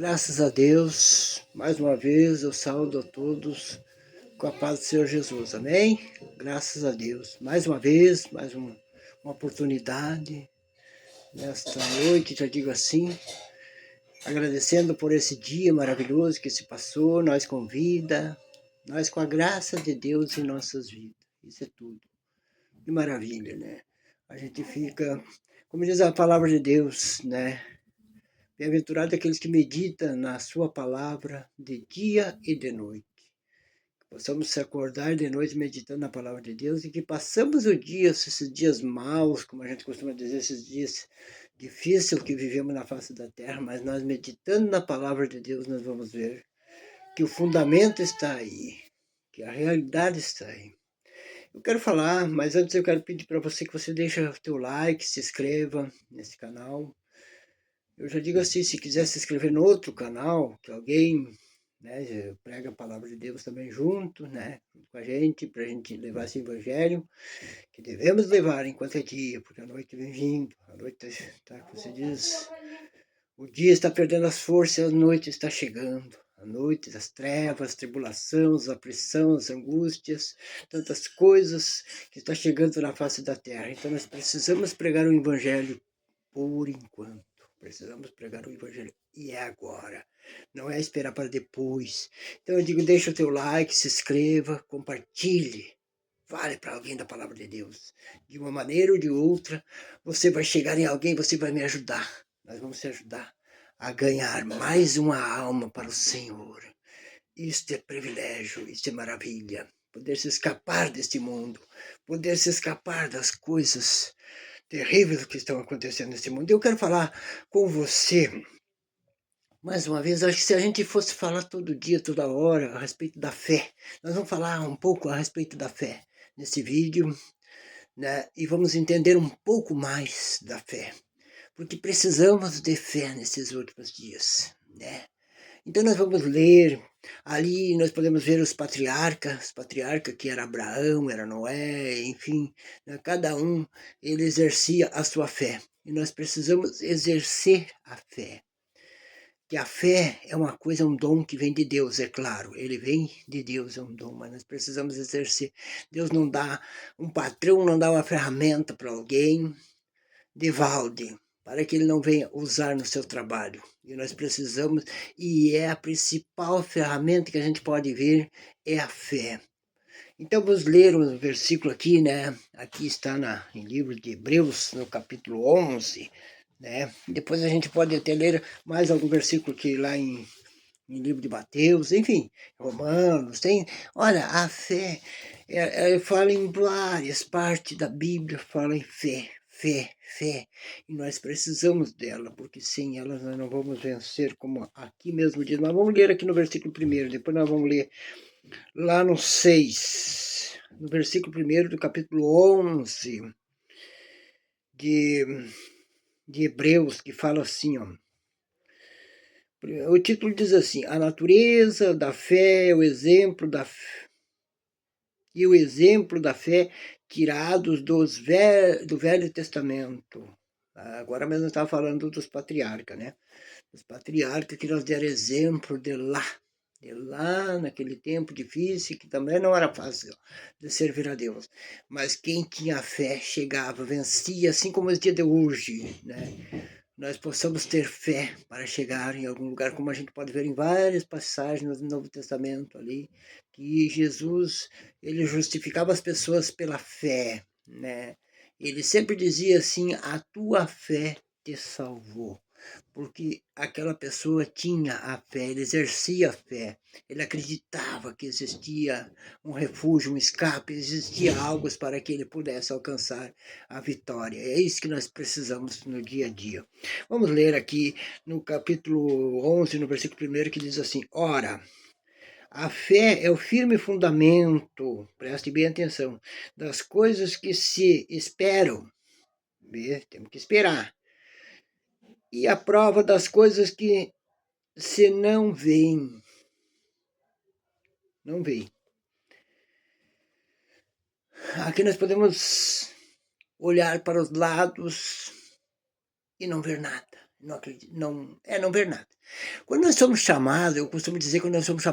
Graças a Deus, mais uma vez eu saúdo a todos com a paz do Senhor Jesus, amém? Graças a Deus, mais uma vez, uma oportunidade nesta noite, já digo assim, agradecendo por esse dia maravilhoso que se passou, nós com vida, nós com a graça de Deus em nossas vidas, isso é tudo, que maravilha, né? A gente fica, como diz a palavra de Deus, né? Bem-aventurado aqueles que meditam na sua palavra de dia e de noite. Que possamos se acordar de noite meditando na palavra de Deus e que passamos o dia, esses dias maus, como a gente costuma dizer, esses dias difíceis que vivemos na face da terra, mas nós meditando na palavra de Deus, nós vamos ver que o fundamento está aí, que a realidade está aí. Eu quero falar, mas antes eu quero pedir para você que você deixe o teu like, se inscreva nesse canal. Eu já digo assim, se quiser se inscrever no outro canal, que alguém, né, prega a palavra de Deus também junto, né, com a gente, para a gente levar esse evangelho, que devemos levar enquanto é dia, porque a noite vem vindo, a noite está, como se diz, o dia está perdendo as forças, a noite está chegando. A noite das trevas, tribulações, aflição, as angústias, tantas coisas que estão chegando na face da terra. Então nós precisamos pregar o evangelho por enquanto. Precisamos pregar o evangelho. E é agora. Não é esperar para depois. Então eu digo, deixa o teu like, se inscreva, compartilhe. Fale para alguém da palavra de Deus. De uma maneira ou de outra, você vai chegar em alguém, você vai me ajudar. Nós vamos te ajudar a ganhar mais uma alma para o Senhor. Isto é privilégio, isto é maravilha. Poder se escapar deste mundo. Poder se escapar das coisas terríveis que estão acontecendo nesse mundo. Eu quero falar com você, mais uma vez, acho que se a gente fosse falar todo dia, toda hora, a respeito da fé, nós vamos falar um pouco a respeito da fé nesse vídeo, né? E vamos entender um pouco mais da fé, porque precisamos de fé nesses últimos dias, né? Então nós vamos ler, ali nós podemos ver os patriarcas que era Abraão, era Noé, enfim, né? Cada um, ele exercia a sua fé. E nós precisamos exercer a fé. Que a fé é uma coisa, um dom que vem de Deus, é claro. Ele vem de Deus, é um dom, mas nós precisamos exercer. Deus não dá, um patrão não dá uma ferramenta para alguém de valde, para que ele não venha usar no seu trabalho. E nós precisamos, e é a principal ferramenta que a gente pode ver, é a fé. Então vamos ler um versículo aqui, né? Aqui está em livro de Hebreus, no capítulo 11, né? Depois a gente pode até ler mais algum versículo aqui lá em livro de Mateus, enfim, Romanos, tem, olha, a fé, fala em várias partes da Bíblia, fala em fé, fé, e nós precisamos dela, porque sem ela nós não vamos vencer, como aqui mesmo diz, mas vamos ler aqui no versículo 1, depois nós vamos ler lá no 6, no versículo 1 do capítulo 11 de Hebreus, que fala assim, ó, o título diz assim, a natureza da fé, o exemplo da fé, e o exemplo da fé tirados do Velho Testamento. Agora mesmo eu estava falando dos patriarcas, né? Os patriarcas que nos deram exemplo de lá naquele tempo difícil, que também não era fácil de servir a Deus. Mas quem tinha fé chegava, vencia, assim como os dias de hoje, né? Nós possamos ter fé para chegar em algum lugar, como a gente pode ver em várias passagens no Novo Testamento ali, que Jesus, ele justificava as pessoas pela fé, né? Ele sempre dizia assim, a tua fé te salvou. Porque aquela pessoa tinha a fé, ele exercia a fé, ele acreditava que existia um refúgio, um escape, existia algo para que ele pudesse alcançar a vitória. É isso que nós precisamos no dia a dia. Vamos ler aqui no capítulo 11, no versículo 1, que diz assim, ora, a fé é o firme fundamento, preste bem atenção, das coisas que se esperam. Temos que esperar. E a prova das coisas que se não veem. Não veem. Aqui nós podemos olhar para os lados e não ver nada. não acredito, não ver nada. Quando nós somos chamados, eu costumo dizer que quando nós somos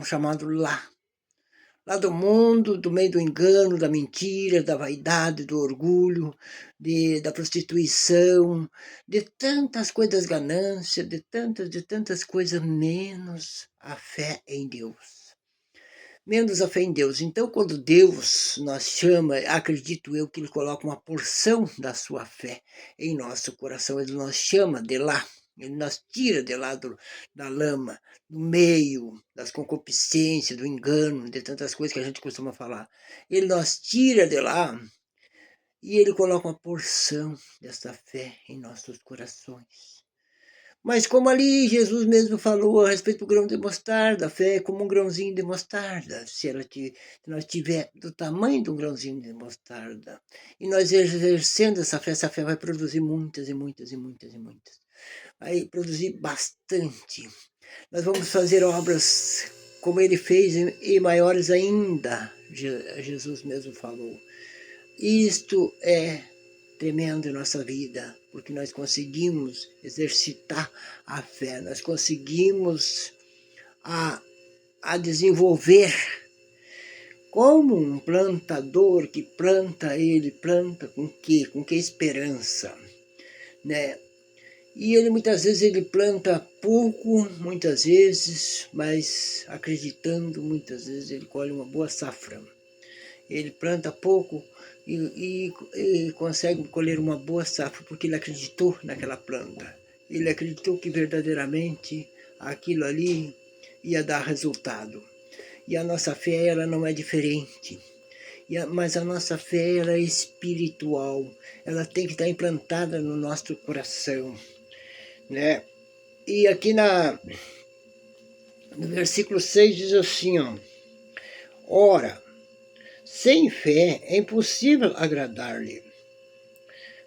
chamados lá do mundo, do meio do engano, da mentira, da vaidade, do orgulho, da prostituição, de tantas coisas, ganância, de tantas coisas, menos a fé em Deus. Menos a fé em Deus. Então, quando Deus nos chama, acredito eu que Ele coloca uma porção da sua fé em nosso coração. Ele nos chama de lá. Ele nos tira de lá da lama, do meio, das concupiscências, do engano, de tantas coisas que a gente costuma falar. Ele nos tira de lá e Ele coloca uma porção dessa fé em nossos corações. Mas como ali Jesus mesmo falou a respeito do grão de mostarda, a fé é como um grãozinho de mostarda, se nós tiver do tamanho de um grãozinho de mostarda, e nós exercendo essa fé vai produzir muitas e muitas e muitas e muitas. Vai produzir bastante. Nós vamos fazer obras como Ele fez e maiores ainda, Jesus mesmo falou. Isto é tremendo em nossa vida, porque nós conseguimos exercitar a fé, nós conseguimos a desenvolver como um plantador que planta, ele planta com quê? Com que esperança, né? E ele muitas vezes ele planta pouco, muitas vezes, mas acreditando, muitas vezes ele colhe uma boa safra. Ele planta pouco e consegue colher uma boa safra, porque ele acreditou naquela planta. Ele acreditou que verdadeiramente aquilo ali ia dar resultado. E a nossa fé, ela não é diferente. Mas a nossa fé, ela é espiritual. Ela tem que estar implantada no nosso coração, né? E aqui no versículo 6 diz assim, ó: ora, sem fé é impossível agradar-lhe,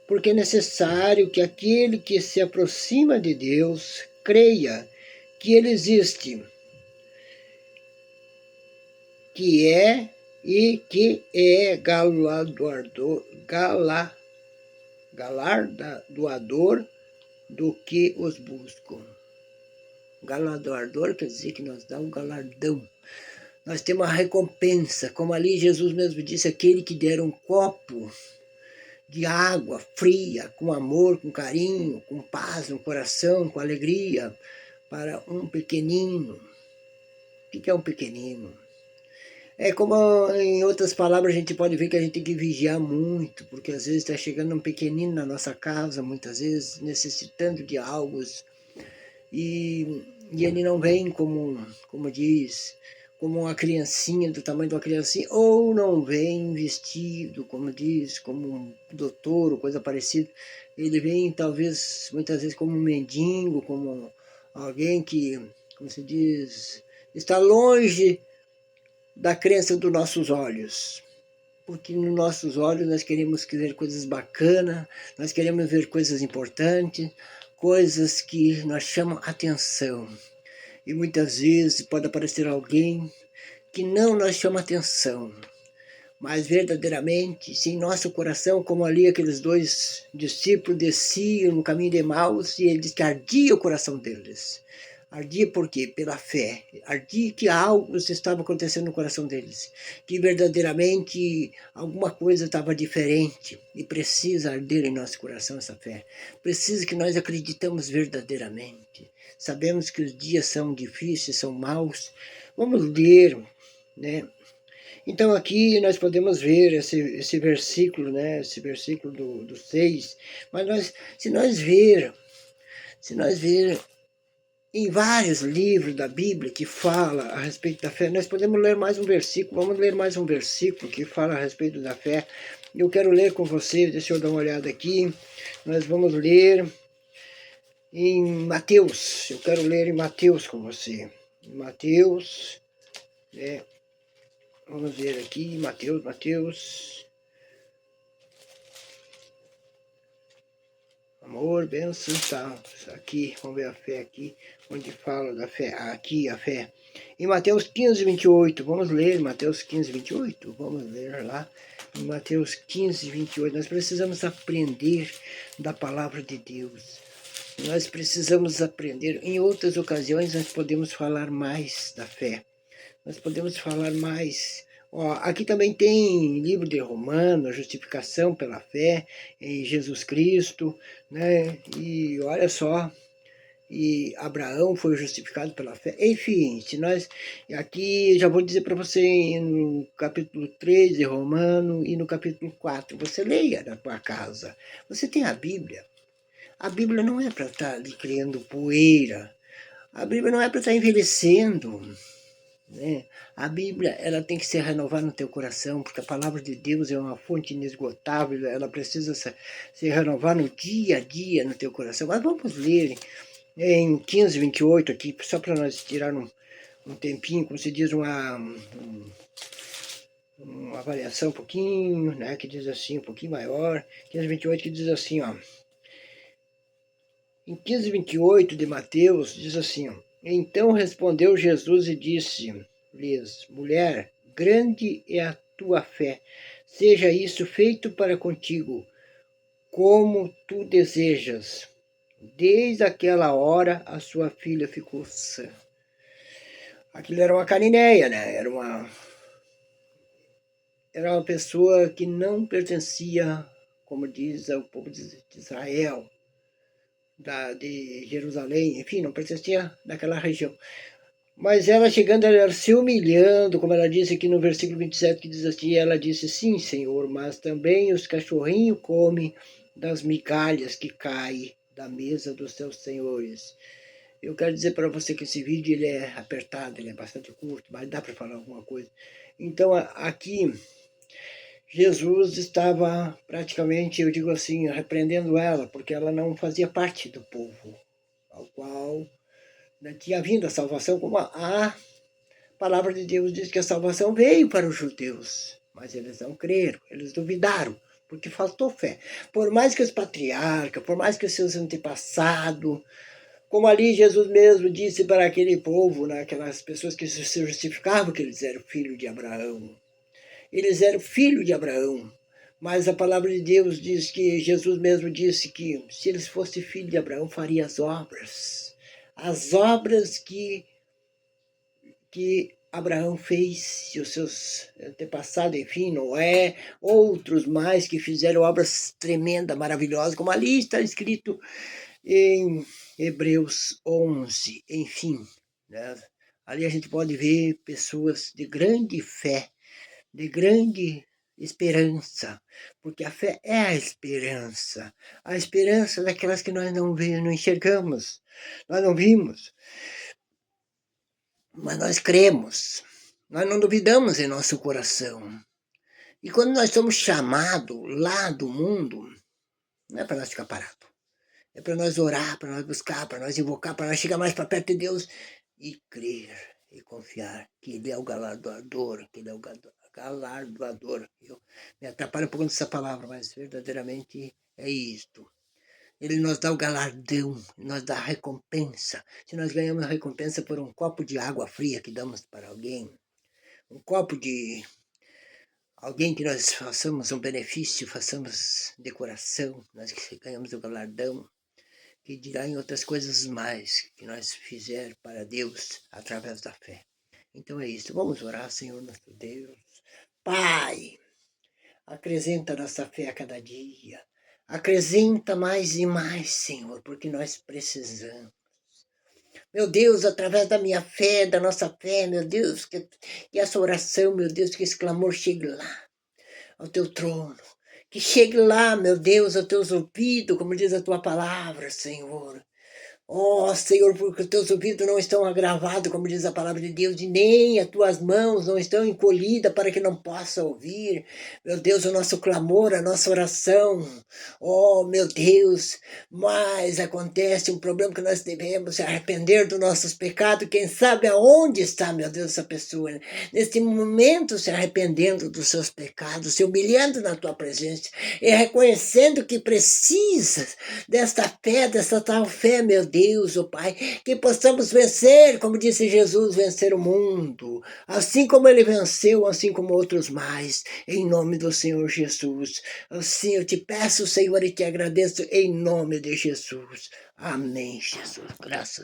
porque é necessário que aquele que se aproxima de Deus creia que Ele existe, que é e que é galardoador do que os buscam. Galardoador quer dizer que nos dá um galardão. Nós temos uma recompensa, como ali Jesus mesmo disse, aquele que der um copo de água fria, com amor, com carinho, com paz no coração, com alegria, para um pequenino. O que é um pequenino? É como, em outras palavras, a gente pode ver que a gente tem que vigiar muito, porque às vezes está chegando um pequenino na nossa casa, muitas vezes necessitando de algo, e ele não vem como diz, como uma criancinha, do tamanho de uma criancinha, ou não vem vestido, como diz, como um doutor ou coisa parecida. Ele vem, talvez, muitas vezes como um mendigo, como alguém que, como se diz, está longe da crença dos nossos olhos. Porque nos nossos olhos nós queremos ver coisas bacanas, nós queremos ver coisas importantes, coisas que nos chamam atenção. E muitas vezes pode aparecer alguém que não nos chama atenção, mas verdadeiramente, se em nosso coração, como ali aqueles dois discípulos desciam no caminho de Emaús, e ele diz que ardia o coração deles. Ardia por quê? Pela fé. Ardia que algo estava acontecendo no coração deles, que verdadeiramente alguma coisa estava diferente, e precisa arder em nosso coração essa fé. Precisa que nós acreditamos verdadeiramente. Sabemos que os dias são difíceis, são maus. Vamos ler, né? Então aqui nós podemos ver esse versículo, né? Esse versículo do 6. Mas se nós ver em vários livros da Bíblia que fala a respeito da fé, nós podemos ler mais um versículo. Vamos ler mais um versículo que fala a respeito da fé. Eu quero ler com você, deixa eu dar uma olhada aqui. Nós vamos ler em Mateus. Eu quero ler em Mateus com você. Mateus, né? Vamos ver aqui, Mateus. Amor, bênção, tá. Aqui, vamos ver a fé aqui, onde fala da fé. Aqui, a fé. Em Mateus 15, 28. Vamos ler Mateus 15, 28. Vamos ler lá. Em Mateus 15, 28. Nós precisamos aprender da palavra de Deus. Nós precisamos aprender. Em outras ocasiões, nós podemos falar mais da fé. Nós podemos falar mais. Ó, aqui também tem livro de Romanos, justificação pela fé em Jesus Cristo, né? E olha só, e Abraão foi justificado pela fé. Enfim, se nós aqui já vou dizer para você no capítulo 3 de Romano e no capítulo 4, você leia na tua casa. Você tem a Bíblia. A Bíblia não é para estar ali criando poeira. A Bíblia não é para estar envelhecendo, né? A Bíblia ela tem que se renovar no teu coração, porque a palavra de Deus é uma fonte inesgotável, ela precisa se renovar no dia a dia no teu coração. Mas vamos ler em 15:28 aqui, só para nós tirar um tempinho, como se diz, uma avaliação um pouquinho, né, que diz assim, um pouquinho maior, 15:28 que diz assim, ó. Em 15:28 de Mateus, diz assim, ó, então respondeu Jesus e disse-lhes, mulher, grande é a tua fé, seja isso feito para contigo, como tu desejas. Desde aquela hora, a sua filha ficou sã. Aquilo era uma canineia, né? Era uma pessoa que não pertencia, como diz o povo de Israel, de Jerusalém, enfim, não pertencia daquela região. Mas ela chegando, ela se humilhando, como ela disse aqui no versículo 27, que diz assim, ela disse, sim, Senhor, mas também os cachorrinhos comem das migalhas que caem da mesa dos seus senhores. Eu quero dizer para você que esse vídeo ele é apertado, ele é bastante curto, mas dá para falar alguma coisa. Então, aqui, Jesus estava praticamente, eu digo assim, repreendendo ela, porque ela não fazia parte do povo ao qual, né, tinha vindo a salvação, como a palavra de Deus diz que a salvação veio para os judeus, mas eles não creram, eles duvidaram, porque faltou fé. Por mais que os patriarcas, por mais que os seus antepassados, como ali Jesus mesmo disse para aquele povo, né, aquelas pessoas que se justificavam que eles eram filhos de Abraão. Eles eram filhos de Abraão. Mas a palavra de Deus diz que Jesus mesmo disse que se eles fossem filhos de Abraão, faria as obras. As obras que Abraão fez, e os seus antepassados, enfim, Noé, outros mais que fizeram obras tremendas, maravilhosas, como ali está escrito em Hebreus 11, enfim, né? Ali a gente pode ver pessoas de grande fé, de grande esperança, porque a fé é a esperança daquelas que nós não vemos, não enxergamos, nós não vimos, mas nós cremos, nós não duvidamos em nosso coração. E quando nós somos chamados lá do mundo, não é para nós ficar parados. É para nós orar, para nós buscar, para nós invocar, para nós chegar mais para perto de Deus e crer e confiar que Ele é o galardoador, que Ele é o galardoador. Eu me atrapalho um pouco nessa palavra, mas verdadeiramente é isto. Ele nos dá o galardão, nos dá a recompensa. Se nós ganhamos a recompensa por um copo de água fria que damos para alguém, um copo de alguém que nós façamos um benefício, façamos decoração, nós ganhamos o galardão, que dirá em outras coisas mais que nós fizer para Deus através da fé. Então é isso. Vamos orar, Senhor nosso Deus. Pai, acrescenta nossa fé a cada dia. Acrescenta mais e mais, Senhor, porque nós precisamos. Meu Deus, através da minha fé, da nossa fé, meu Deus, que essa oração, meu Deus, que esse clamor chegue lá, ao teu trono. Que chegue lá, meu Deus, aos teus ouvidos, como diz a tua palavra, Senhor. Ó Senhor, porque os teus ouvidos não estão agravados, como diz a palavra de Deus, e nem as tuas mãos não estão encolhidas para que não possa ouvir. Meu Deus, o nosso clamor, a nossa oração. Ó meu Deus, mas acontece um problema que nós devemos se arrepender dos nossos pecados. Quem sabe aonde está, meu Deus, essa pessoa? Neste momento, se arrependendo dos seus pecados, se humilhando na tua presença e reconhecendo que precisa desta fé, dessa tal fé, meu Deus. Deus, ó Pai, que possamos vencer, como disse Jesus, vencer o mundo, assim como ele venceu, assim como outros mais, em nome do Senhor Jesus. Assim eu te peço, Senhor, e te agradeço em nome de Jesus. Amém, Jesus. Graças